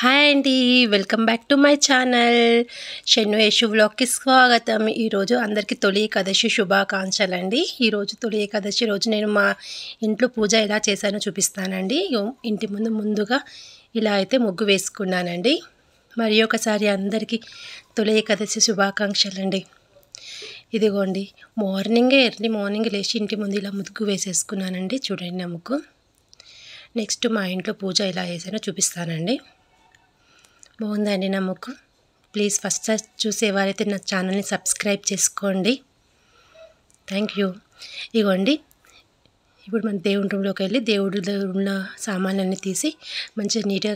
Hi అండి, welcome back to my channel. Shennu Yashu వ్లాగ్కి స్వాగతం. ఈరోజు అందరికీ తొలి ఏకాదశి శుభాకాంక్షలు అండి. ఈరోజు తొలి ఏకాదశి రోజు నేను మా ఇంట్లో పూజ ఎలా చేశానో చూపిస్తానండి. ఇంటి ముందుగా ఇలా అయితే ముగ్గు వేసుకున్నానండి. మరి ఒకసారి అందరికీ తొలి ఏకాదశి శుభాకాంక్షలు అండి. ఇదిగోండి, ఎర్లీ మార్నింగ్ లేచి ఇంటి ముందు ఇలా ముగ్గు వేసేసుకున్నానండి. చూడండి నా ముగ్గు. నెక్స్ట్ మా ఇంట్లో పూజ ఎలా చేశానో చూపిస్తానండి. బాగుందండి నా ముగ్గు. ప్లీజ్ ఫస్ట్ చూసేవారైతే నా ఛానల్ని సబ్స్క్రైబ్ చేసుకోండి. Thank you. ఇగోండి, ఇప్పుడు మన దేవుడి రూమ్లోకి వెళ్ళి దేవుడి దగ్గర ఉన్న సామాన్లన్నీ తీసి మంచిగా నీట్గా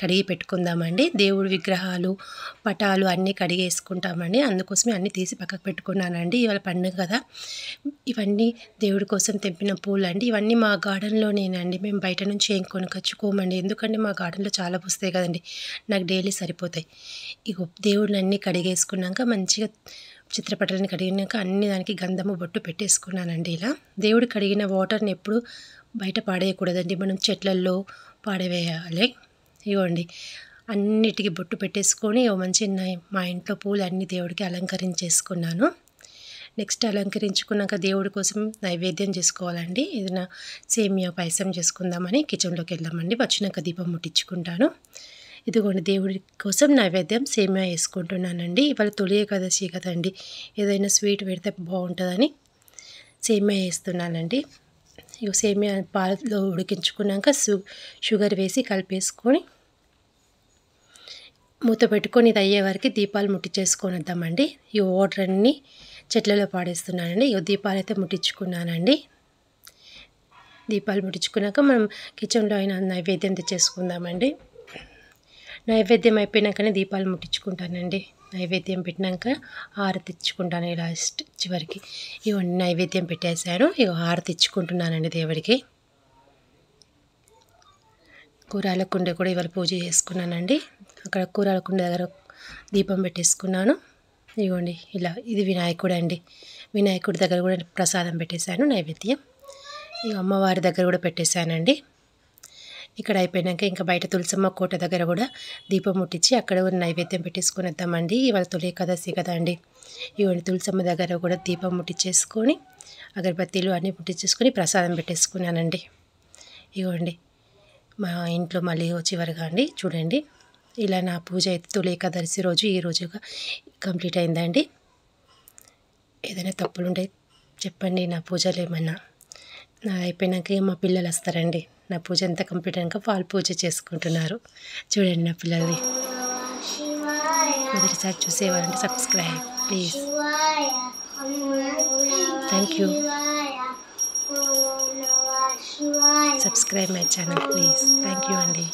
కడిగి పెట్టుకుందామండి. దేవుడి విగ్రహాలు, పటాలు అన్నీ కడిగేసుకుంటామండి. అందుకోసమే అన్నీ తీసి పక్కకు పెట్టుకున్నానండి. ఇవాళ పండుగ కదా. ఇవన్నీ దేవుడి కోసం తెంపిన పూలు అండి. ఇవన్నీ మా గార్డెన్లోనేనండి. మేము బయట నుంచి ఏం కొనుకొచ్చుకోమండి. ఎందుకంటే మా గార్డెన్లో చాలా పూస్తాయి కదండి, నాకు డైలీ సరిపోతాయి. ఇగో దేవుడిని అన్నీ కడిగేసుకున్నాక మంచిగా చిత్రపటాలను కడిగినాక అన్ని దానికి గంధము బొట్టు పెట్టేసుకున్నానండి. ఇలా దేవుడు కడిగిన వాటర్ని ఎప్పుడు బయట పాడేయకూడదండి, మనం చెట్లల్లో పాడవేయాలి. ఇవ్వండి, అన్నిటికీ బొట్టు పెట్టేసుకొని మంచి మా ఇంట్లో పూలు అన్ని దేవుడికి అలంకరించేసుకున్నాను. నెక్స్ట్ అలంకరించుకున్నాక దేవుడి కోసం నైవేద్యం చేసుకోవాలండి. ఏదైనా సేమియా పాయసం చేసుకుందామని కిచెన్లోకి వెళ్దామండి. వచ్చినాక దీపం ముట్టించుకుంటాను. ఇదిగోండి, దేవుడి కోసం నైవేద్యం సేమియా వేసుకుంటున్నానండి. ఇవాళ తొలి ఏకాదశి కదండి, ఏదైనా స్వీట్ పెడితే బాగుంటుందని సేమియా వేస్తున్నానండి. ఇక సేమియా పాలలో ఉడికించుకున్నాక షుగర్ వేసి కలిపేసుకొని మూత పెట్టుకొని ఇది అయ్యే వరకు దీపాలు ముట్టించేసుకొని వద్దామండి. ఈ వాటర్ అన్నీ చెట్లలో పాడేస్తున్నానండి. ఈ దీపాలు అయితే ముట్టించుకున్నానండి. దీపాలు ముట్టించుకున్నాక మనం కిచెన్లో అయినా నైవేద్యం తెచ్చేసుకుందామండి. నైవేద్యం అయిపోయినాకనే దీపాలు ముట్టించుకుంటానండి. నైవేద్యం పెట్టినాక హారతి ఇచ్చుకుంటాను ఇలా చివరికి. ఇవన్నీ నైవేద్యం పెట్టేశాను. ఇక హారతి ఇచ్చుకుంటున్నానండి దేవుడికి. కూరాల కుండ కూడా ఇవాళ పూజ చేసుకున్నానండి. అక్కడ కూరాల కుండ దగ్గర దీపం పెట్టేసుకున్నాను. ఇవ్వండి ఇలా, ఇది వినాయకుడు అండి. వినాయకుడి దగ్గర కూడా ప్రసాదం పెట్టేశాను, నైవేద్యం. ఇక అమ్మవారి దగ్గర కూడా పెట్టేశానండి. ఇక్కడ అయిపోయాక ఇంకా బయట తులసమ్మ కోట దగ్గర కూడా దీపం ముట్టించి అక్కడ కూడా నైవేద్యం పెట్టేసుకొని వద్దామండి. ఇవాళ తొలి ఏకాదశి కదా అండి. ఇవన్నీ తులసమ్మ దగ్గర కూడా దీపం ముట్టించేసుకొని అగరబత్తీలు అన్నీ ముట్టించేసుకొని ప్రసాదం పెట్టేసుకున్నానండి. ఇవ్వండి, మా ఇంట్లో మళ్ళీ చివరిగా అండి చూడండి, ఇలా నా పూజ అయితే తొలి ఏకాదశి రోజు ఈ రోజుగా కంప్లీట్ అయిందండి. ఏదైనా తప్పులుంటే చెప్పండి, నా పూజలు ఏమన్నా. నా అయిపోయినాక మా పిల్లలు వస్తారండి. నా పూజ అంతా కంప్లీట్ అయినాక వాళ్ళు పూజ చేసుకుంటున్నారు. చూడండి నా పిల్లల్ని. మొదటిసారి చూసేవారంటే subscribe please. Thank you. Subscribe my channel please. Thank you అండి.